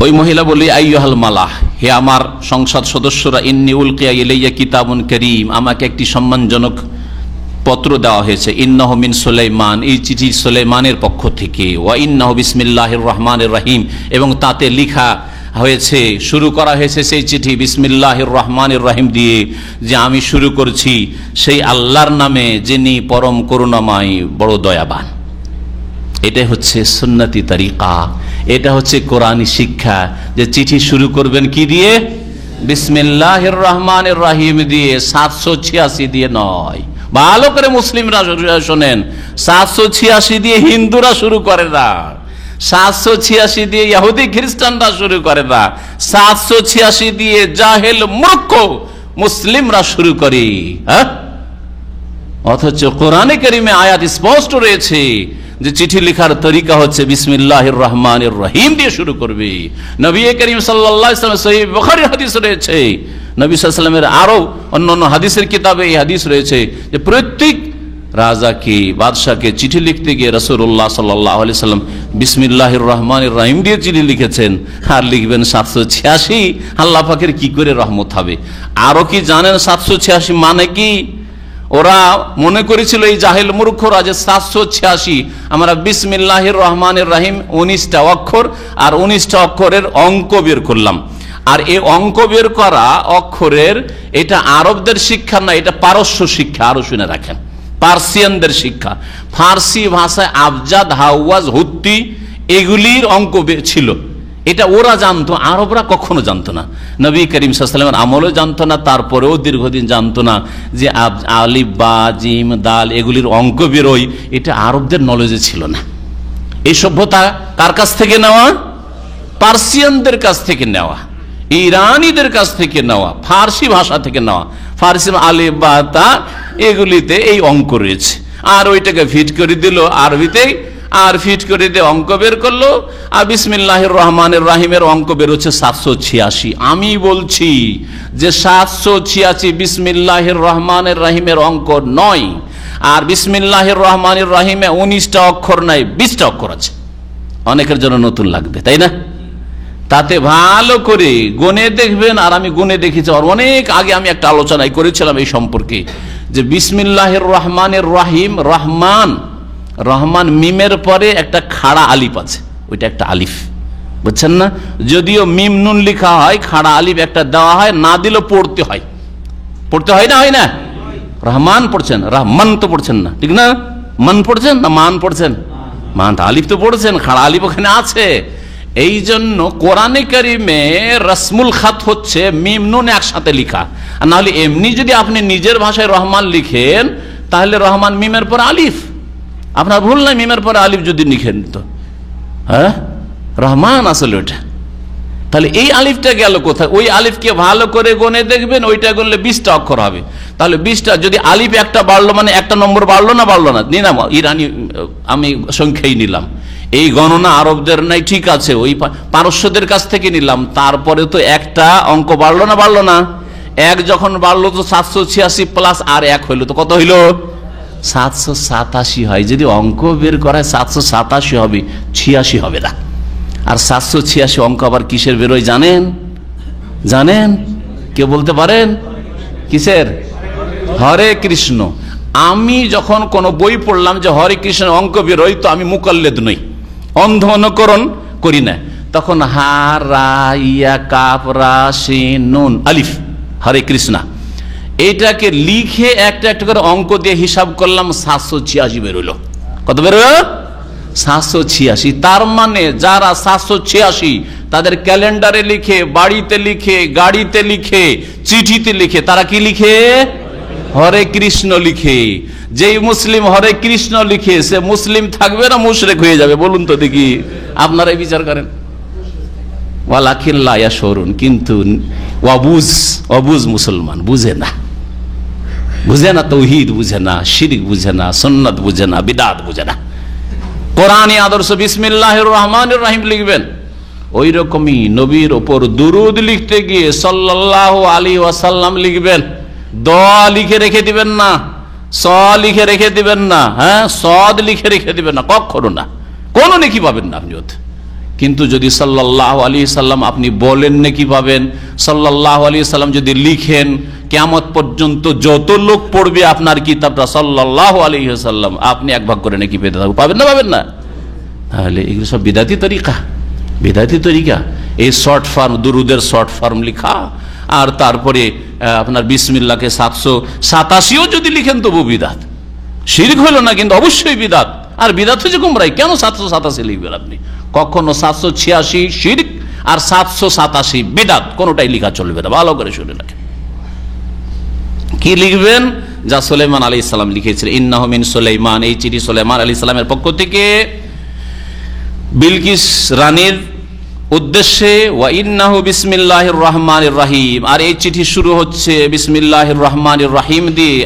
ওই মহিলা বলি, আইয়ুহাল মালাহ, হে আমার সংসদ সদস্যরা, ইন্নী উলকিয়া ইলাইয়া কিতাবুন কারীম, আমাকে একটি সম্মানজনক পত্র দেওয়া হয়েছে। ইন্নাহু মিন সুলাইমান, এই চিঠি সুলাইমানের পক্ষ থেকে। ওয়া ইন্নাহু বিসমিল্লাহির রহমানির রহিম, এবং তাতে লেখা হয়েছে, শুরু করা হয়েছে সেই চিঠি বিসমিল্লাহির রহমানির রহিম দিয়ে, যে আমি শুরু করছি সেই আল্লাহর নামে যিনি পরম করুণাময় বড় দয়াবান। এটা হচ্ছে সুন্নতি তরিকা, এটা হচ্ছে কোরআনী শিক্ষা, যে চিঠি শুরু করবেন কি দিয়ে? বিসমিল্লাহির রহমানির রহিম দিয়ে, 786 দিয়ে নয়। ভালো করে মুসলিমরা শোনেন, 786 দিয়ে হিন্দুরা শুরু করে না, 786 দিয়ে ইহুদি খ্রিস্টানরা শুরু করে না, 786 দিয়ে জাহেল মূর্খ মুসলিমরা শুরু করে। অথচ কোরআনে কারিমে আয়াত স্পষ্ট রয়েছে যে চিঠি লেখার তরিকা হচ্ছে বিসমিল্লাহির রহমানির রহিম দিয়ে শুরু করবে। নবী করিম সাল্লাল্লাহু আলাইহি ওয়াসাল্লাম সহিহ বুখারী হাদিস রয়েছে, নবী সাল্লাল্লাহু আলাইহি ওয়াসাল্লামের আরো অন্যান্য হাদিসের কিতাবে এই হাদিস রয়েছে যে প্রত্যেক রাজাকে, বাদশাকে চিঠি লিখতে গিয়ে রাসূলুল্লাহ সাল্লাল্লাহু আলাইহি ওয়াসাল্লাম বিসমিল্লাহির রহমানির রহিম দিয়ে চিঠি লিখেছেন। আর লিখবেন 786, আল্লাহ পাকের কি করে রহমত হবে? আরো কি জানেন 786 মানে কি? ওরা মনে করেছিল, এই জাহেল মূর্খরা, যে 786 আমরা বিসমিল্লাহির রহমানির রহিম 19টা অক্ষর, আর 19টা অক্ষরের অঙ্ক বের করলাম। আর এই অঙ্ক বের করা অক্ষরের এটা আরবদের শিক্ষা না, এটা পারস্য শিক্ষা। আরো শুনে রাখেন, পার্সিয়ানদের শিক্ষা। ফার্সি ভাষায় আবজাদ, হাওয়াজ, হুত্তি এগুলির অঙ্ক ছিল, এটা ওরা জানতো, আরবরা কখনো জানতো না। নবী করিম সাল্লাল্লাহু আলাইহি ওয়াসাল্লামের আমলেও জানতো না, তারপরেও দীর্ঘদিন জানতো না যে আলিফ, বা, জিম, দাল এগুলির অঙ্ক বেরোয়, এটা আরবদের নলেজে ছিল না। এই সভ্যতা কার কাছ থেকে নেওয়া? পার্সিয়ানদের কাছ থেকে নেওয়া, ইরানিদের কাছ থেকে নেওয়া, ফার্সি ভাষা থেকে নেওয়া। ফার্সি আলিফ, বা, তা এগুলিতে এই অঙ্ক রয়েছে, আর ওইটাকে ফিট করে দিল আরবিতে, আর ফিট করে দিয়ে অঙ্ক বের করলো। আর বিসমিল্লাহির রহমানির রহিমের অঙ্ক বের হচ্ছে 786। আমি বলছি যে 786 বিসমিল্লাহির রহমানির রহিমের অঙ্ক নয়, আর বিসমিল্লাহির রহমানির রহিমে 19টা অক্ষর নাই, 20টা অক্ষর আছে। অনেকের জন্য নতুন লাগবে, তাই না? তাতে ভালো করে গুনে দেখবেন। আর আমি গুনে দেখেছি, আর অনেক আগে আমি একটা আলোচনায় করেছিলাম এই সম্পর্কে, যে বিসমিল্লাহির রহমানির রহিম, রহমান, রহমান মিমের পরে একটা খাড়া আলিফ আছে, ওইটা একটা আলিফ, বুঝছেন না? যদিও মিম নুন লেখা হয়, খাড়া আলিফ একটা দেওয়া হয়, না দিলেও পড়তে হয়। পড়তে হয় না, হয় না? রহমান পড়ছেন, রহমান তো পড়ছেন না, ঠিক না? মান পড়ছেন না মান পড়ছেন? মান, আলিফ তো পড়ছেন, খাড়া আলিফ ওখানে আছে। এই জন্য কোরআনে কারিমে রসমুল খাত হচ্ছে মিম নুন একসাথে লিখা। আর নাহলে এমনি যদি আপনি নিজের ভাষায় রহমান লিখেন, তাহলে রহমান মিমের পর আলিফ, আপনার ভুল নাই, মিমের পরে আলিফ যদি লিখেন তো হ্যাঁ রহমান আসলে ওটা। তাহলে এই আলিফটা গেল কোথায়? ওই আলিফকে ভালো করে গনে দেখবেন, ওইটা গণলে 20টা অক্ষর হবে। তাহলে 20টা, যদি আলিফ একটা বাড়লো মানে একটা নম্বর বাড়লো না, বাড়লো না? নিলাম ইরানি, আমি সংখ্যাই নিলাম। এই গণনা আরবদের নাই, ঠিক আছে, ওই পারস্যদের কাছ থেকে নিলাম। তারপরে তো একটা অঙ্ক বাড়লো না, বাড়লো না? এক যখন বাড়লো তো 786 প্লাস আর 1 হইলো, তো কত হইলো? 787 হয়। যদি অঙ্ক বের করায় 787 হবে, 86 হবে না। আর 786 অঙ্ক আবার কিসের বেরোয় জানেন? জানেন? কে বলতে পারেন? কিসের? হরে কৃষ্ণ। আমি যখন কোন বই পড়লাম যে হরে কৃষ্ণ অঙ্ক বেরোয়, তো আমি মুকাল্লেদ নই, অন্ধ অনুকরণ করি না। তখন হা, রা, ইয়া, কাফ, রা, শিন, নুন, আলিফ, হরে কৃষ্ণ, এটাকে লিখে একটা একটা করে অঙ্ক দিয়ে হিসাব করলাম, 786 বেরোলো। কত বেরোলো? 786। তার মানে যারা 786 তাদের ক্যালেন্ডারে লিখে, বাড়িতে লিখে, গাড়িতে লিখে, চিঠিতে লিখে, তারা কি লিখে? হরে কৃষ্ণ লিখে। যেই মুসলিম হরে কৃষ্ণ লিখে, সে মুসলিম থাকবে না মুশরিক হয়ে যাবে? বলুন তো দেখি, আপনারাই বিচার করেন। ওয়ালাকিল্লা ইয়াশউরুন, কিন্তু অবুজ মুসলমান বুঝে না, বুঝে না তৌহিদ, বুঝে না শিরক, বুঝে না সুন্নাত, বুঝে না বিদআত, বুঝে না। কোরআনী আদর্শ বিসমিল্লাহির রহমানির রহিম লিখবেন। ওই রকমই নবীর ওপর দুরুদ লিখতে গিয়ে সাল্লাল্লাহু আলাইহি ওয়াসাল্লাম লিখবেন। দ লিখে রেখে দিবেন না, স লিখে রেখে দিবেন না, হ্যাঁ, সদ লিখে রেখে দিবেন না, কখনো না। কোন নেকি পাবেন না আপনি। কিন্তু যদি সাল্লাল্লাহু আলাইহি সাল্লাম আপনি বলেন নেকি পাবেন, সাল্লাল্লাহু আলাইহি সাল্লাম যদি লিখেন, কিয়ামত পর্যন্ত যত লোক পড়বে আপনার কিতাবটা সাল্লাল্লাহু আলাইহি সাল্লাম, আপনি 1 ভাগ করে নেকি পেতে থাকবেন। পাবেন না পাবেন না? তাহলে এগুলো সব বিদাতি তরিকা, বিদাতি তরিকা। এই শর্ট ফর্ম, দুরুদের শর্ট ফর্ম লিখা, আর তারপরে আপনার বিসমিল্লাহকে 787ও যদি লিখেন তবু বিদাত। শিরক হলো না, কিন্তু অবশ্যই বিদাত। আর বিদাত হচ্ছে গুমরাহি। কেন 787 লিখবেন আপনি? কখনো 786 শিরক আর 787 বিদাত, কোনোটাই লিখা চলবে না। ভালো করে শুনে রাখেন। কি লিখবেন? যা সুলাইমান আলাইহিস সালাম লিখেছিলেন, ইন্নাহু মিন সুলাইমান, এই চিঠি সুলাইমান আলাইহিস সালামের পক্ষ থেকে বিলকিস রানীর উদ্দেশ্যে, ওয়া ইন্নাহু বিসমিল্লাহির রহমানির রহিম, আর এই চিঠি শুরু হচ্ছে বিসমিল্লাহির রহমানির রহিম দিয়ে।